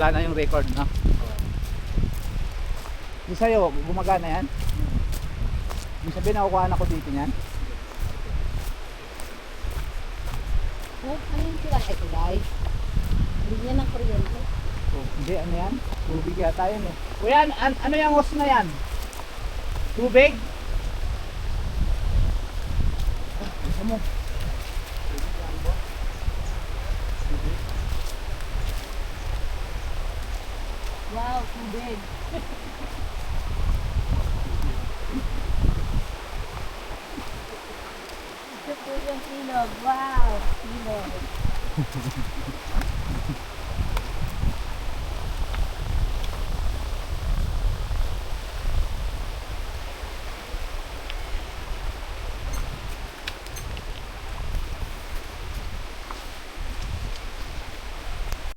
Wala na yung record, no? Yung sa'yo, gumagana yan? Yung sabihin, nakukuhaan ako dito niyan? Oh, ano yung sila? Ito guys. Linya ng kuryente. Oh, hindi, ano yan? Tubig yata yun eh. Kuya, ano yung hose na yan? Tubig? Gusto mo? Wow, tubig. Ito po yung ilog. Wow, ilog.